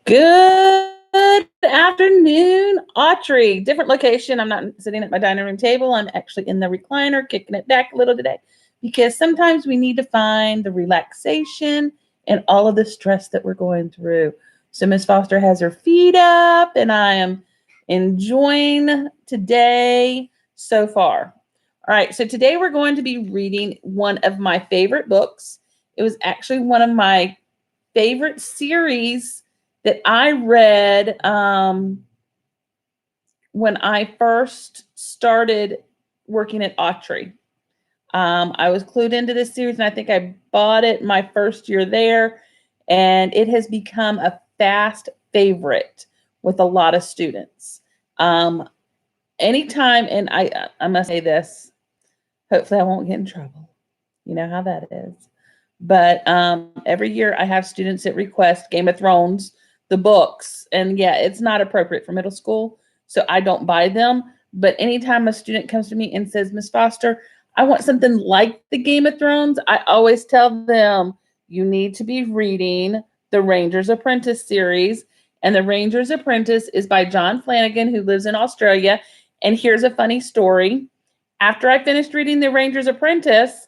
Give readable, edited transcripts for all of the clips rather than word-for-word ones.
Good afternoon, Awtrey. Different location. I'm not sitting at my dining room table. I'm actually in the recliner, kicking it back a little today because sometimes we need to find the relaxation and all of the stress that we're going through. So Miss Foster has her feet up, and I am enjoying today so far. All right, so today we're going to be reading one of my favorite books. It was actually one of my favorite series that I read when I first started working at Awtrey. I was clued into this series, and I think I bought it my first year there, and it has become a fast favorite with a lot of students. Anytime, and I must say this, hopefully I won't get in trouble. You know how that is. But every year I have students that request Game of Thrones, the books. And yeah, it's not appropriate for middle school. So I don't buy them. But anytime a student comes to me and says, Miss Foster, I want something like the Game of Thrones, I always tell them, you need to be reading the Ranger's Apprentice series. And the Ranger's Apprentice is by John Flanagan, who lives in Australia. And here's a funny story. After I finished reading the Ranger's Apprentice,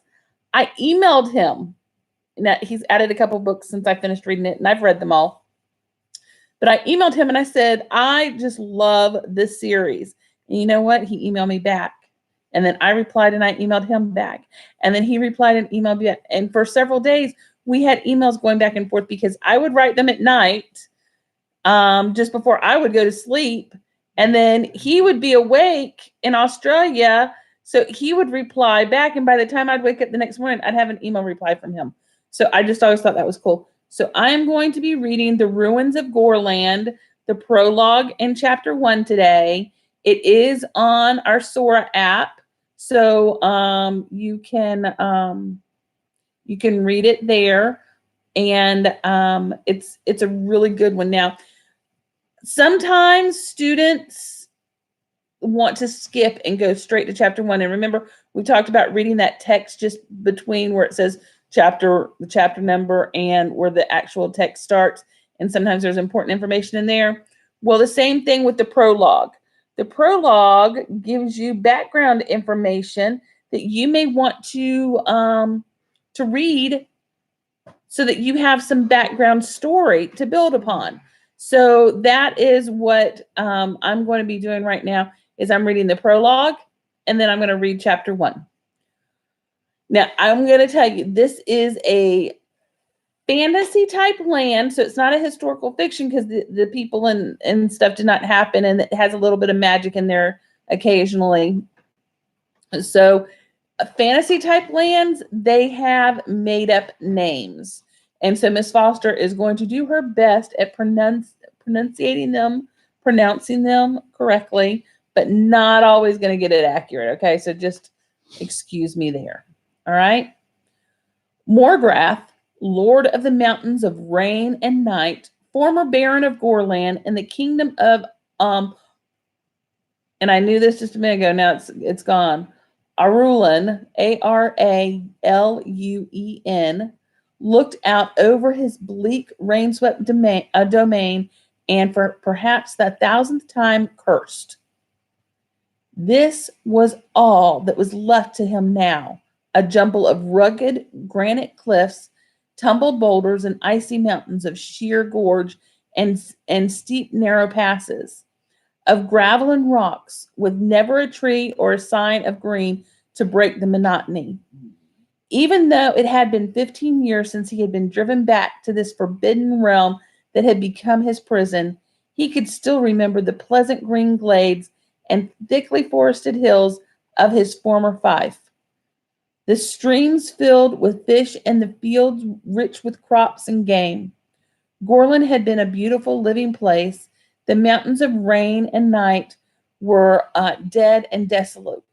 I emailed him. Now, he's added a couple books since I finished reading it, and I've read them all. But I emailed him and I said, I just love this series. And you know what? He emailed me back. And then I replied and I emailed him back. And then he replied and emailed me back. And for several days, we had emails going back and forth because I would write them at night, just before I would go to sleep. And then he would be awake in Australia. So he would reply back. And by the time I'd wake up the next morning, I'd have an email reply from him. So I just always thought that was cool. So I am going to be reading The Ruins of Gorlan, the prologue in chapter 1 today. It is on our Sora app. So you can read it there. And it's a really good one. Now, sometimes students want to skip and go straight to chapter 1. And remember, we talked about reading that text just between where it says the chapter number and where the actual text starts. And sometimes there's important information in there. Well, the same thing with the prologue. The prologue gives you background information that you may want to read so that you have some background story to build upon. So that is what I'm going to be doing right now is I'm reading the prologue, and then I'm going to read chapter 1. Now, I'm going to tell you, this is a fantasy type land, so it's not a historical fiction because the people and stuff did not happen, and it has a little bit of magic in there occasionally. So fantasy type lands, they have made up names. And so Miss Foster is going to do her best at pronouncing them correctly, but not always going to get it accurate. Okay, so just excuse me there. All right. Morgrath, Lord of the Mountains of Rain and Night, former Baron of Gorlan in the kingdom of and I knew this just a minute ago. Now it's gone. Arulen, Araluen, looked out over his bleak, rain-swept domain, and for perhaps the 1,000th time cursed. This was all that was left to him now, a jumble of rugged granite cliffs, tumbled boulders, and icy mountains of sheer gorge and steep, narrow passes, of gravel and rocks, with never a tree or a sign of green to break the monotony. Even though it had been 15 years since he had been driven back to this forbidden realm that had become his prison, he could still remember the pleasant green glades and thickly forested hills of his former fief, the streams filled with fish and the fields rich with crops and game. Gorlan had been a beautiful living place. The mountains of rain and night were dead and desolate.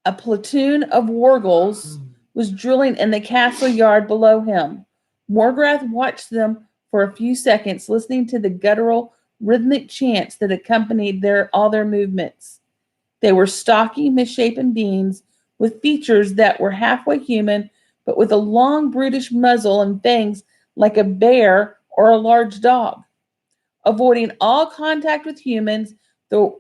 A platoon of wargulls was drilling in the castle yard below him. Morgrath watched them for a few seconds, listening to the guttural, rhythmic chants that accompanied all their movements. They were stocky, misshapen beings with features that were halfway human, but with a long, brutish muzzle and fangs like a bear or a large dog. Avoiding all contact with humans, the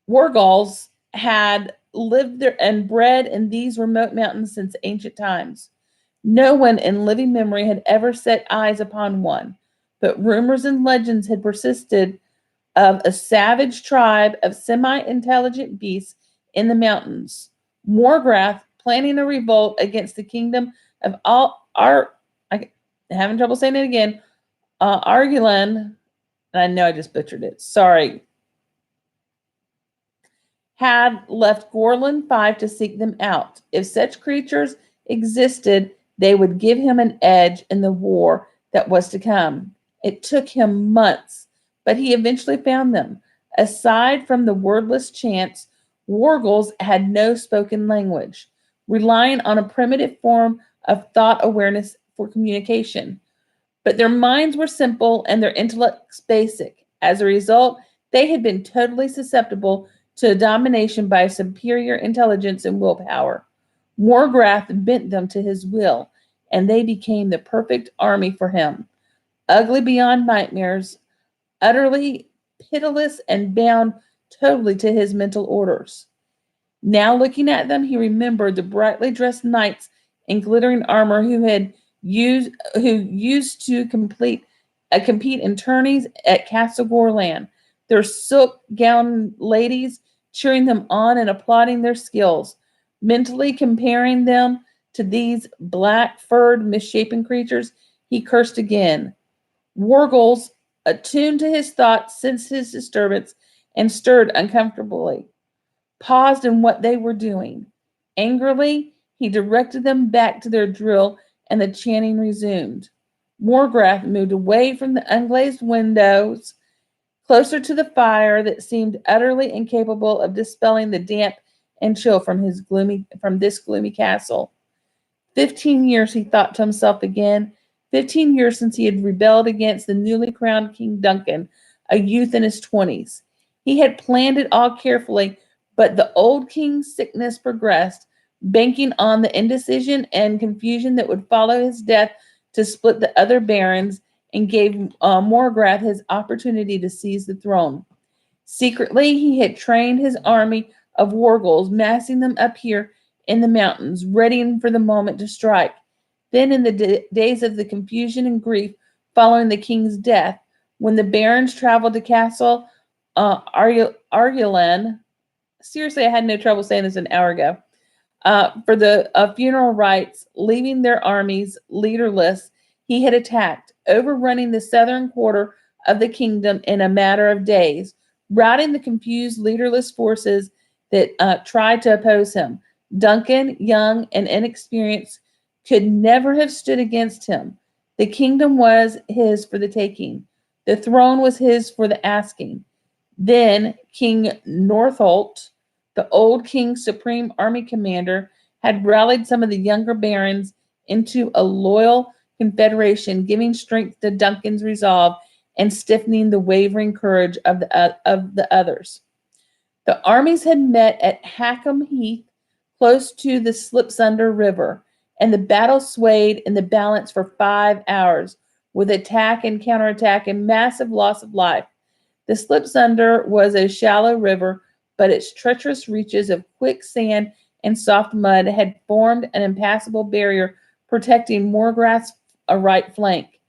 Wargals had lived there and bred in these remote mountains since ancient times. No one in living memory had ever set eyes upon one, but rumors and legends had persisted of a savage tribe of semi-intelligent beasts in the mountains. Morgrath planning a revolt against the kingdom of I'm having trouble saying it again, Argulan, and I know I just butchered it. Sorry, had left Gorlan 5 to seek them out. If such creatures existed, they would give him an edge in the war that was to come. It took him months, but he eventually found them. Aside from the wordless chants, Wargles had no spoken language, relying on a primitive form of thought awareness for communication. But their minds were simple and their intellects basic. As a result, they had been totally susceptible to domination by superior intelligence and willpower. Morgrath bent them to his will, and they became the perfect army for him. Ugly beyond nightmares, utterly pitiless, and bound totally to his mental orders. Now looking at them, he remembered the brightly dressed knights in glittering armor who used to compete in tourneys at Castle Gorlan. Their silk gowned ladies cheering them on and applauding their skills. Mentally comparing them to these black furred, misshapen creatures, he cursed again. Wargles, attuned to his thoughts, sensed his disturbance and stirred uncomfortably, paused in what they were doing. Angrily, he directed them back to their drill, and the chanting resumed. Morgrath moved away from the unglazed windows, closer to the fire that seemed utterly incapable of dispelling the damp and chill from this gloomy castle. 15 years, he thought to himself again. 15 years since he had rebelled against the newly crowned King Duncan, a youth in his 20s. He had planned it all carefully, but the old king's sickness progressed, banking on the indecision and confusion that would follow his death to split the other barons and gave Morgrath his opportunity to seize the throne. Secretly, he had trained his army of Wargles, massing them up here in the mountains, readying for the moment to strike. Then, in the days of the confusion and grief following the king's death, when the barons traveled to Castle Argulan, seriously, I had no trouble saying this an hour ago, for the funeral rites, leaving their armies leaderless, he had attacked, overrunning the southern quarter of the kingdom in a matter of days, routing the confused, leaderless forces that tried to oppose him. Duncan, young and inexperienced, could never have stood against him. The kingdom was his for the taking. The throne was his for the asking. Then King Northolt, the old king's supreme army commander, had rallied some of the younger barons into a loyal confederation, giving strength to Duncan's resolve and stiffening the wavering courage of the others. The armies had met at Hackham Heath, close to the Slipsunder River, and the battle swayed in the balance for 5 hours, with attack and counterattack and massive loss of life. The Slipsunder was a shallow river, but its treacherous reaches of quicksand and soft mud had formed an impassable barrier protecting Morgrath's right flank.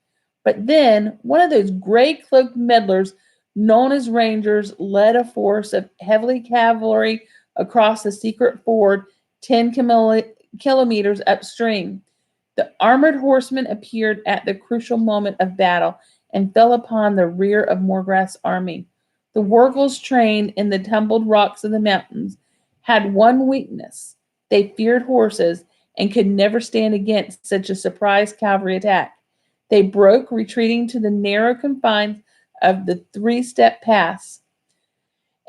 But then one of those gray-cloaked meddlers known as Rangers led a force of heavy cavalry across the secret ford 10 kilometers upstream. The armored horsemen appeared at the crucial moment of battle and fell upon the rear of Morgrath's army. The Wargles, trained in the tumbled rocks of the mountains, had one weakness. They feared horses and could never stand against such a surprise cavalry attack. They broke, retreating to the narrow confines of the three-step pass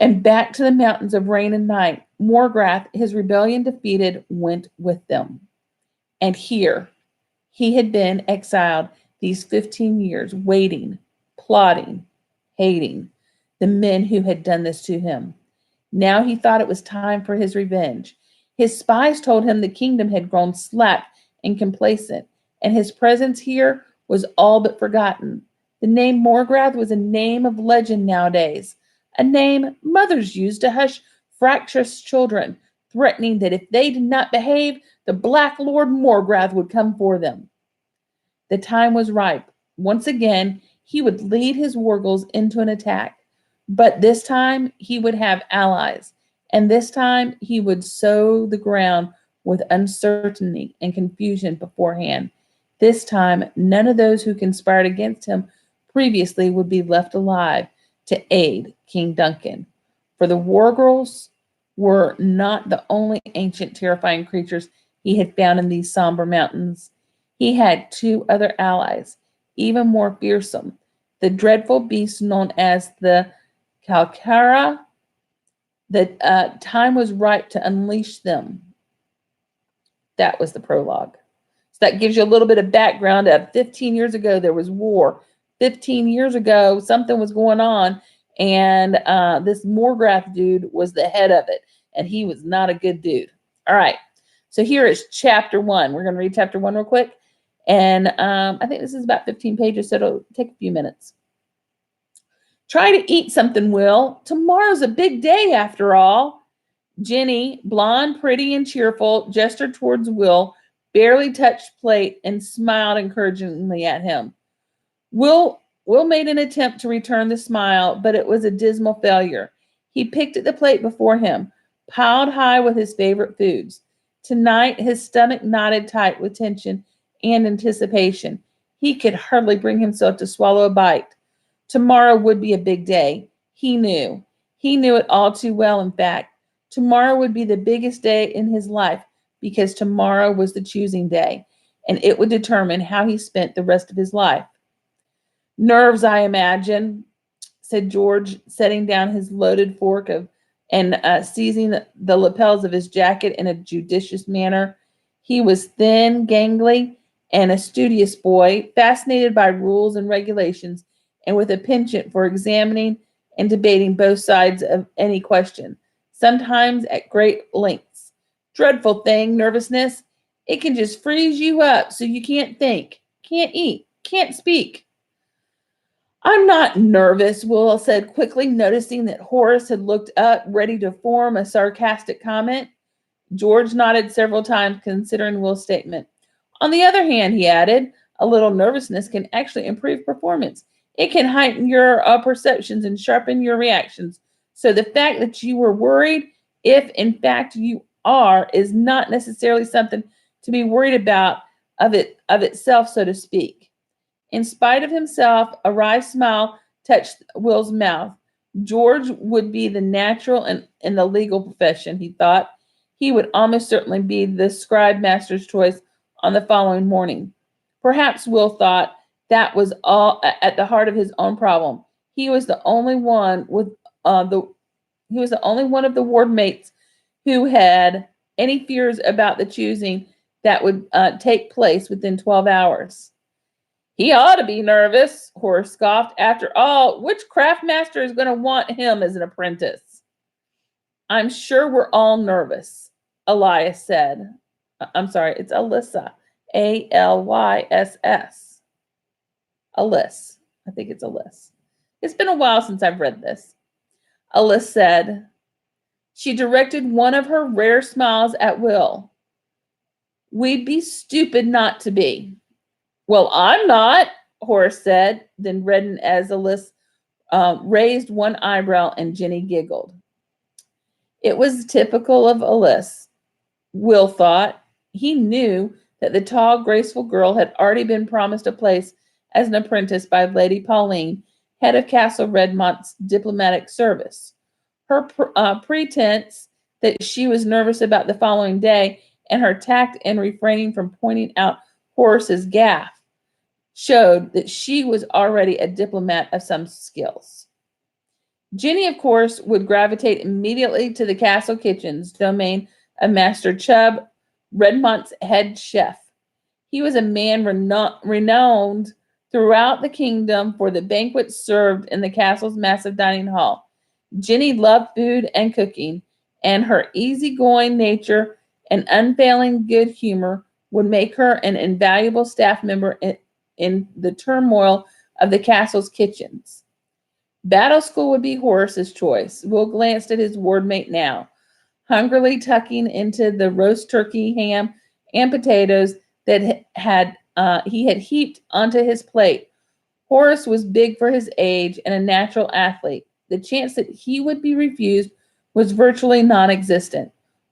and back to the mountains of rain and night. Morgrath, his rebellion defeated, went with them. And here he had been exiled these 15 years, waiting, plotting, hating the men who had done this to him. Now he thought it was time for his revenge. His spies told him the kingdom had grown slack and complacent, and his presence here was all but forgotten. The name Morgrath was a name of legend nowadays, a name mothers used to hush fractious children, threatening that if they did not behave, the Black Lord Morgrath would come for them. The time was ripe. Once again, he would lead his wargles into an attack. But this time, he would have allies. And this time, he would sow the ground with uncertainty and confusion beforehand. This time, none of those who conspired against him previously would be left alive to aid King Duncan. For the wargirls were not the only ancient terrifying creatures he had found in these somber mountains. He had two other allies, even more fearsome, the dreadful beasts known as the Calcara. The time was ripe to unleash them. That was the prologue. So that gives you a little bit of background. 15 years ago, there was war. 15 years ago, something was going on, and this Morgrath dude was the head of it, and he was not a good dude. All right, so here is chapter 1. We're going to read chapter 1 real quick, and I think this is about 15 pages, so it'll take a few minutes. Try to eat something, Will. Tomorrow's a big day after all. Jenny, blonde, pretty, and cheerful, gestured towards Will, barely touched plate, and smiled encouragingly at him. Will made an attempt to return the smile, but it was a dismal failure. He picked at the plate before him, piled high with his favorite foods. Tonight, his stomach knotted tight with tension and anticipation. He could hardly bring himself to swallow a bite. Tomorrow would be a big day. He knew. He knew it all too well, in fact. Tomorrow would be the biggest day in his life because tomorrow was the choosing day, and it would determine how he spent the rest of his life. Nerves, I imagine, said George, setting down his loaded fork and seizing the lapels of his jacket in a judicious manner. He was thin, gangly, and a studious boy, fascinated by rules and regulations, and with a penchant for examining and debating both sides of any question, sometimes at great lengths. Dreadful thing, nervousness. It can just freeze you up so you can't think, can't eat, can't speak. I'm not nervous, Will said quickly, noticing that Horace had looked up, ready to form a sarcastic comment. George nodded several times, considering Will's statement. On the other hand, he added, a little nervousness can actually improve performance. It can heighten your perceptions and sharpen your reactions. So the fact that you were worried, if in fact you are, is not necessarily something to be worried about of itself, so to speak. In spite of himself, a wry smile touched Will's mouth. George would be the natural in the legal profession, he thought. He would almost certainly be the scribe master's choice on the following morning. Perhaps Will thought that was all at the heart of his own problem. He was the only one of the ward mates who had any fears about the choosing that would take place within 12 hours. He ought to be nervous, Horace scoffed. After all, which craft master is going to want him as an apprentice? I'm sure we're all nervous, Elias said. I'm sorry, it's Alyssa. Alyss. Alyss. I think it's Alyss. It's been a while since I've read this. Alyss said. She directed one of her rare smiles at Will. We'd be stupid not to be. Well, I'm not, Horace said, then reddened as Alyss raised one eyebrow and Jenny giggled. It was typical of Alyss, Will thought. He knew that the tall, graceful girl had already been promised a place as an apprentice by Lady Pauline, head of Castle Redmont's diplomatic service. Her pretense that she was nervous about the following day and her tact in refraining from pointing out Horace's gaffe showed that she was already a diplomat of some skills. Jenny, of course, would gravitate immediately to the castle kitchens, domain of Master Chubb, Redmont's head chef. He was a man renowned throughout the kingdom for the banquets served in the castle's massive dining hall. Jenny loved food and cooking, and her easygoing nature and unfailing good humor would make her an invaluable staff member in the turmoil of the castle's kitchens. Battle school would be Horace's choice. Will glanced at his wardmate now, hungrily tucking into the roast turkey, ham, and potatoes that he had heaped onto his plate. Horace was big for his age and a natural athlete. The chance that he would be refused was virtually non-existent.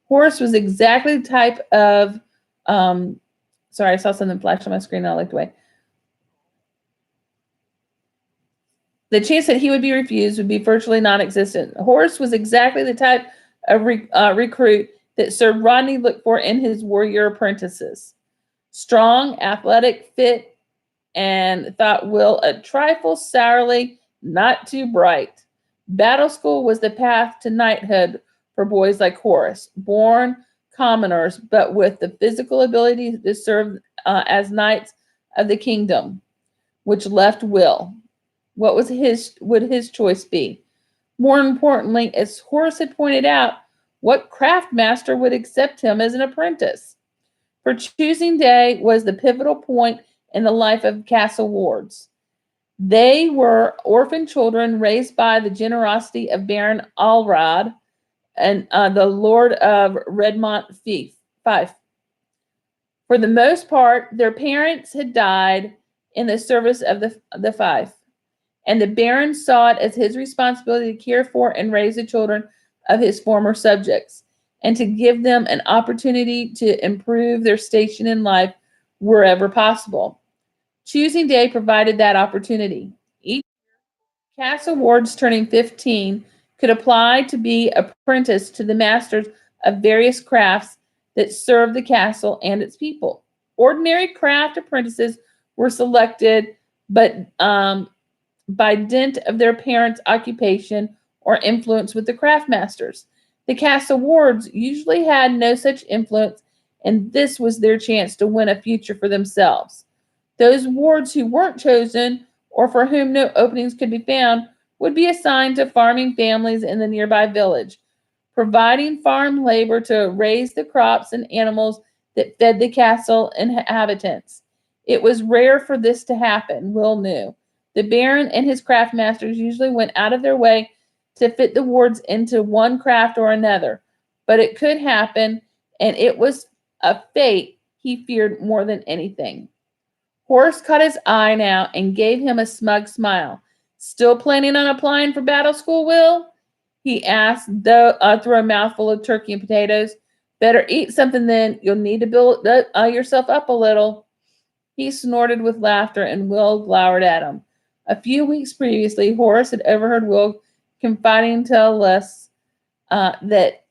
Horace was exactly the type of sorry, I saw something flash on my screen and I looked away. The chance that he would be refused would be virtually non-existent. Horace was exactly the type of recruit that Sir Rodney looked for in his warrior apprentices. Strong, athletic, fit, and thought Will a trifle sourly, not too bright. Battle school was the path to knighthood for boys like Horace, born commoners, but with the physical ability to serve as knights of the kingdom, which left Will. What would his choice be? More importantly, as Horace had pointed out, what craft master would accept him as an apprentice? For choosing day was the pivotal point in the life of castle wards. They were orphan children raised by the generosity of Baron Alrod and the Lord of Redmont Fife. For the most part, their parents had died in the service of the Fife, and the Baron saw it as his responsibility to care for and raise the children of his former subjects, and to give them an opportunity to improve their station in life wherever possible. Choosing day provided that opportunity. Each castle wards turning 15 could apply to be apprenticed to the masters of various crafts that served the castle and its people. Ordinary craft apprentices were selected, but by dint of their parents' occupation or influence with the craftmasters. The castle wards usually had no such influence, and this was their chance to win a future for themselves. Those wards who weren't chosen, or for whom no openings could be found, would be assigned to farming families in the nearby village, providing farm labor to raise the crops and animals that fed the castle inhabitants. It was rare for this to happen, Will knew. The Baron and his craftmasters usually went out of their way to fit the wards into one craft or another, but it could happen, and it was a fate he feared more than anything. Horace caught his eye now and gave him a smug smile. Still planning on applying for battle school, Will? He asked, though through a mouthful of turkey and potatoes. Better eat something then. You'll need to build yourself up a little. He snorted with laughter, and Will glowered at him. A few weeks previously, Horace had overheard Will confiding to Les that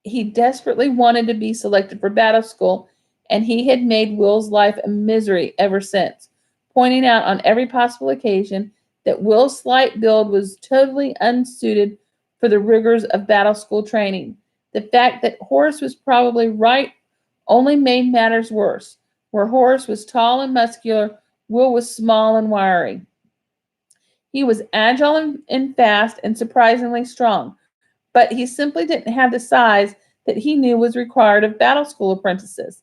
he desperately wanted to be selected for battle school, and he had made Will's life a misery ever since, pointing out on every possible occasion that Will's slight build was totally unsuited for the rigors of battle school training. The fact that Horace was probably right only made matters worse. Where Horace was tall and muscular, Will was small and wiry. He was agile and fast and surprisingly strong, but he simply didn't have the size that he knew was required of battle school apprentices.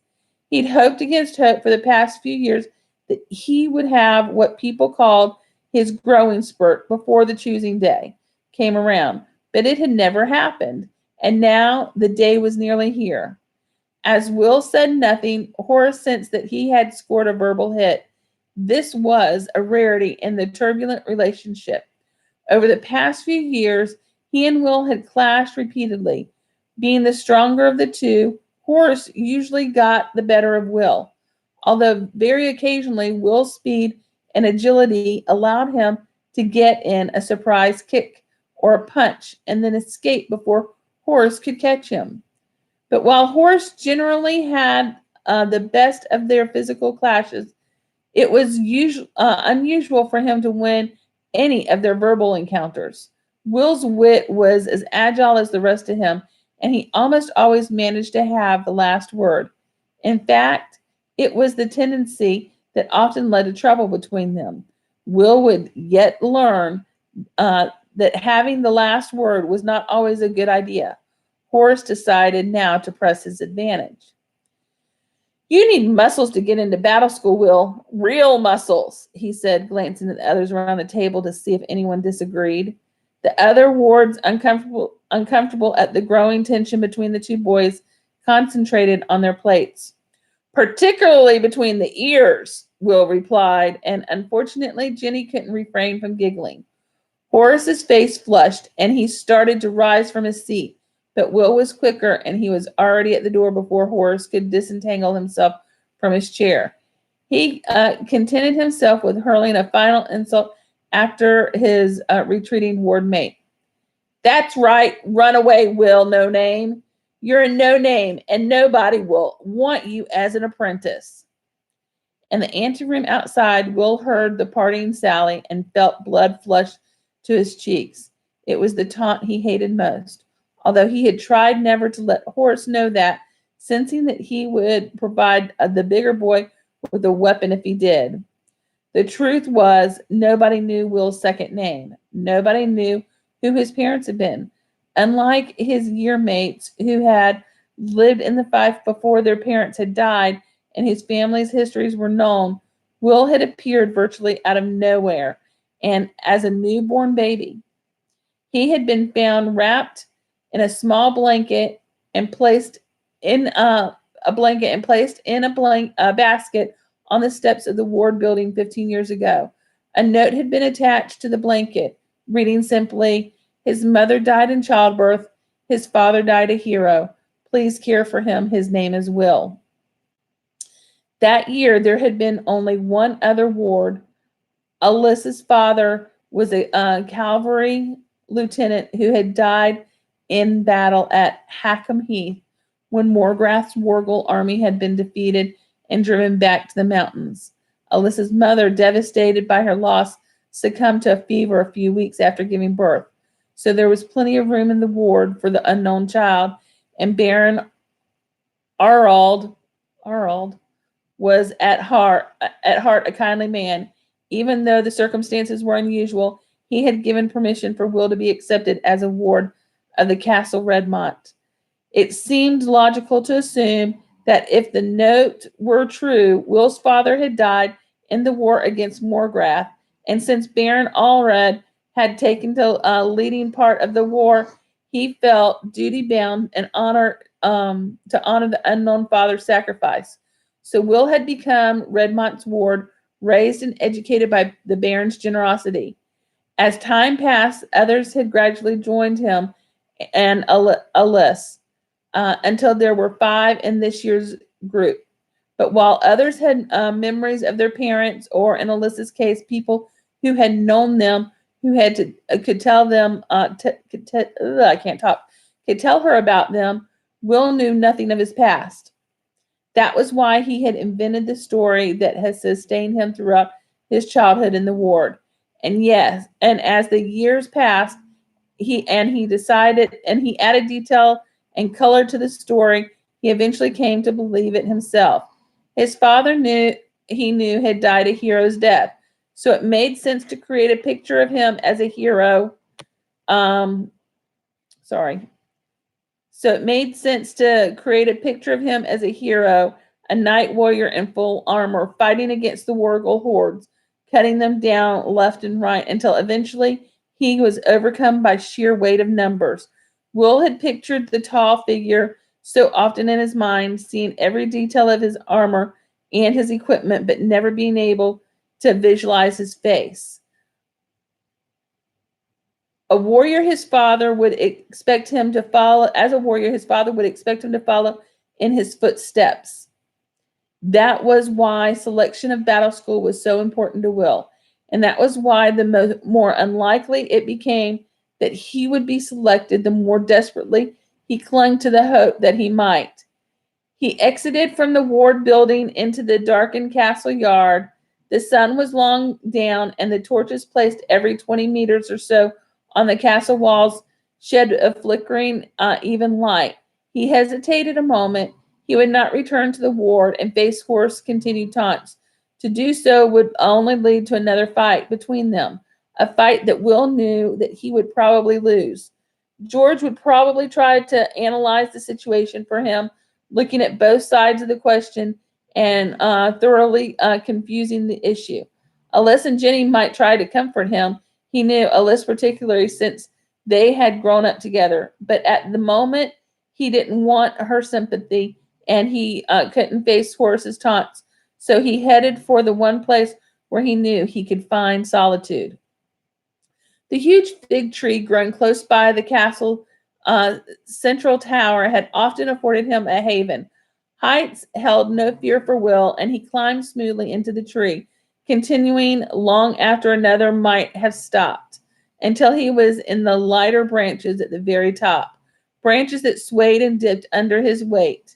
He'd hoped against hope for the past few years that he would have what people called his growing spurt before the choosing day came around, but it had never happened, and now the day was nearly here. As Will said nothing, Horace sensed that he had scored a verbal hit. This was a rarity in the turbulent relationship. Over the past few years, he and Will had clashed repeatedly. Being the stronger of the two, Horace usually got the better of Will, although very occasionally Will's speed and agility allowed him to get in a surprise kick or a punch and then escape before Horace could catch him. But while Horace generally had the best of their physical clashes, it was unusual for him to win any of their verbal encounters. Will's wit was as agile as the rest of him, and he almost always managed to have the last word. In fact, it was the tendency that often led to trouble between them. Will would yet learn that having the last word was not always a good idea. Horace decided now to press his advantage. You need muscles to get into battle school, Will. Real muscles, he said, glancing at the others around the table to see if anyone disagreed. The other wards, uncomfortable at the growing tension between the two boys, concentrated on their plates. Particularly between the ears, Will replied, and unfortunately, Jenny couldn't refrain from giggling. Horace's face flushed, and he started to rise from his seat. But Will was quicker, and he was already at the door before Horace could disentangle himself from his chair. He contented himself with hurling a final insult after his retreating ward mate. That's right, run away, Will, no name. You're a no name, and nobody will want you as an apprentice. In the anteroom outside, Will heard the parting sally and felt blood flush to his cheeks. It was the taunt he hated most, although he had tried never to let Horace know that, sensing that he would provide the bigger boy with a weapon if he did. The truth was, nobody knew Will's second name. Nobody knew who his parents had been. Unlike his year mates who had lived in the fife before their parents had died and his family's histories were known, Will had appeared virtually out of nowhere and as a newborn baby. He had been found wrapped in a small blanket and placed in a basket on the steps of the ward building 15 years ago. A note had been attached to the blanket, reading simply, "His mother died in childbirth. His father died a hero. Please care for him. His name is Will." That year, there had been only one other ward. Alyssa's father was a cavalry lieutenant who had died in battle at Hackham Heath when Morgrath's Wargle army had been defeated and driven back to the mountains. Alyssa's mother, devastated by her loss, succumbed to a fever a few weeks after giving birth. So there was plenty of room in the ward for the unknown child, and Baron Arald was at heart a kindly man. Even though the circumstances were unusual, he had given permission for Will to be accepted as a ward of the Castle Redmont. It seemed logical to assume that if the note were true, Will's father had died in the war against Morgrath, and since Baron Allred had taken the leading part of the war, he felt duty-bound and to honor the unknown father's sacrifice. So Will had become Redmont's ward, raised and educated by the Baron's generosity. As time passed, others had gradually joined him and Alyss, until there were 5 in this year's group. But while others had memories of their parents, or in Alyssa's case, people who had known them, who had could tell them, could tell her about them, Will knew nothing of his past. That was why he had invented the story that has sustained him throughout his childhood in the ward. And yes, and as the years passed, he added detail and color to the story. He eventually came to believe it himself. His father had died a hero's death, so it made sense to create a picture of him as a hero. So it made sense to create a picture of him as a hero, a knight warrior in full armor, fighting against the Wargle hordes, cutting them down left and right until eventually he was overcome by sheer weight of numbers. Will had pictured the tall figure so often in his mind, seeing every detail of his armor and his equipment, but never being able to visualize his face. As a warrior, his father would expect him to follow in his footsteps. That was why selection of battle school was so important to Will. And that was why the more unlikely it became that he would be selected, the more desperately he clung to the hope that he might. He exited from the ward building into the darkened castle yard. The sun was long down, and the torches placed every 20 meters or so on the castle walls shed a flickering, even light. He hesitated a moment. He would not return to the ward and face Horace's continued taunts. To do so would only lead to another fight between them, a fight that Will knew that he would probably lose. George would probably try to analyze the situation for him, looking at both sides of the question and thoroughly confusing the issue. Alyssa and Jenny might try to comfort him. He knew, Alyssa particularly, since they had grown up together. But at the moment, he didn't want her sympathy, and he couldn't face Horace's taunts. So he headed for the one place where he knew he could find solitude. The huge fig tree growing close by the castle central tower had often afforded him a haven. Heights held no fear for Will, and he climbed smoothly into the tree, continuing long after another might have stopped, until he was in the lighter branches at the very top, branches that swayed and dipped under his weight.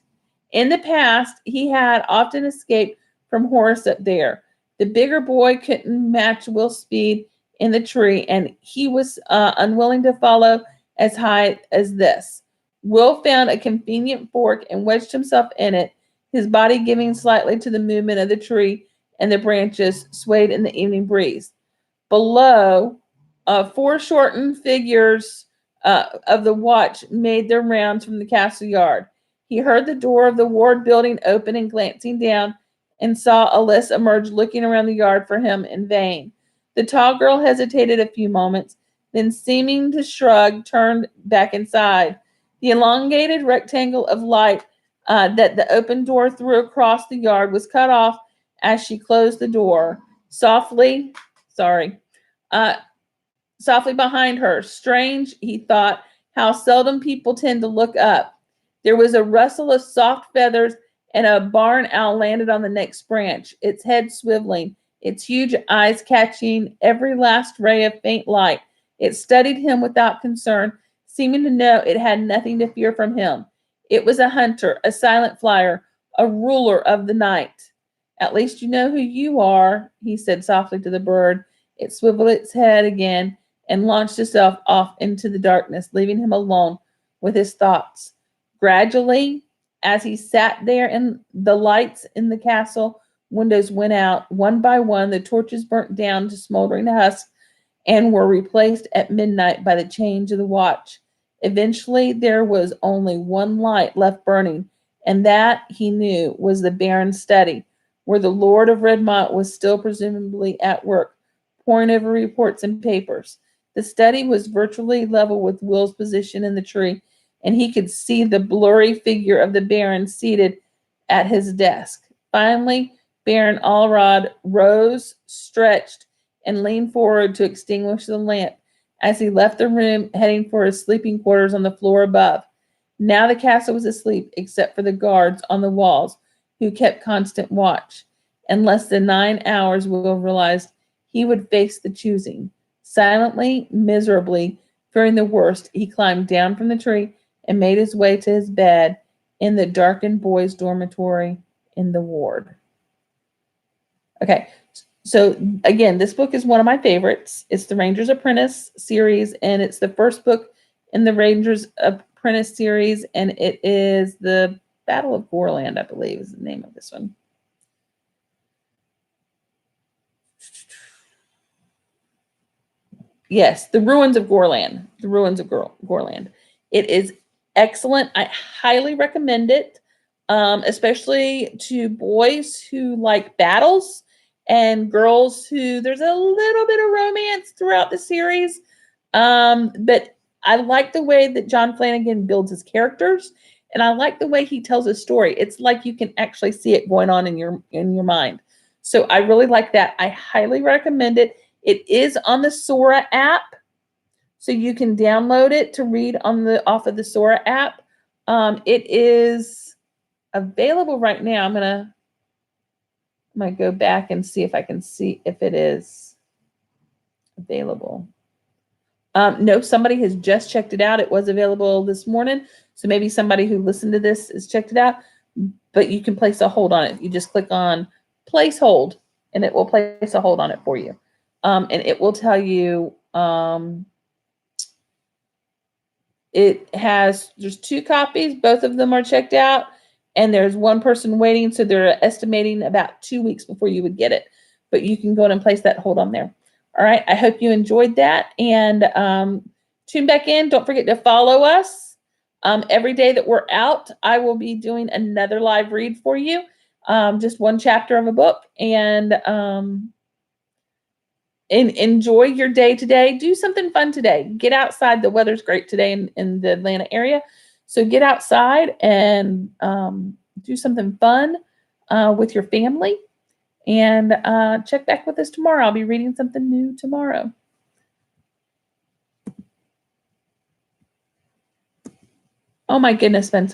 In the past, he had often escaped from Horace up there. The bigger boy couldn't match Will's speed in the tree, and he was unwilling to follow as high as this. Will found a convenient fork and wedged himself in it, his body giving slightly to the movement of the tree, and the branches swayed in the evening breeze. Below, foreshortened figures of the watch made their rounds from the castle yard. He heard the door of the ward building open, and glancing down, and saw Alyssa emerge, looking around the yard for him in vain. The tall girl hesitated a few moments, then, seeming to shrug, turned back inside. The elongated rectangle of light that the open door threw across the yard was cut off as she closed the door. Sorry, uh, softly behind her. Strange, he thought, how seldom people tend to look up. There was a rustle of soft feathers, and a barn owl landed on the next branch, its head swiveling, its huge eyes catching every last ray of faint light. It studied him without concern, seeming to know it had nothing to fear from him. It was a hunter, a silent flyer, a ruler of the night. At least you know who you are, he said softly to the bird. It swiveled its head again and launched itself off into the darkness, leaving him alone with his thoughts. Gradually, as he sat there, in the lights in the castle windows went out. One by one, the torches burnt down to smoldering husks and were replaced at midnight by the change of the watch. Eventually, there was only one light left burning, and that, he knew, was the Baron's study, where the Lord of Redmont was still presumably at work, poring over reports and papers. The study was virtually level with Will's position in the tree, and he could see the blurry figure of the Baron seated at his desk. Finally, Baron Allrod rose, stretched, and leaned forward to extinguish the lamp as he left the room, heading for his sleeping quarters on the floor above. Now the castle was asleep, except for the guards on the walls, who kept constant watch. In less than 9 hours, Will realized he would face the choosing. Silently, miserably, fearing the worst, he climbed down from the tree and made his way to his bed in the darkened boys' dormitory in the ward. Okay, so again, this book is one of my favorites. It's the Ranger's Apprentice series, and it's the first book in the Ranger's Apprentice series, and it is the Battle of Gorlan, I believe, is the name of this one. Yes, the Ruins of Gorlan. The Ruins of Gorlan. It is excellent. I highly recommend it, especially to boys who like battles and girls who there's a little bit of romance throughout the series. But I like the way that John Flanagan builds his characters, and I like the way he tells a story. It's like you can actually see it going on in your mind. So I really like that. I highly recommend it. It is on the Sora app, so you can download it to read off of the Sora app. It is available right now. I'm gonna go back and see if I can see if it is available. No, somebody has just checked it out. It was available this morning, so maybe somebody who listened to this has checked it out. But you can place a hold on it. You just click on place hold, and it will place a hold on it for you. And it will tell you there's 2 copies, both of them are checked out, and there's one person waiting, so they're estimating about 2 weeks before you would get it. But you can go in and place that hold on there. All right, I hope you enjoyed that, and tune back in. Don't forget to follow us. Every day that we're out, I will be doing another live read for you. just one chapter of a book, and enjoy your day today. Do something fun today. Get outside. The weather's great today in the Atlanta area. So get outside and do something fun with your family. And check back with us tomorrow. I'll be reading something new tomorrow. Oh my goodness, Spencer.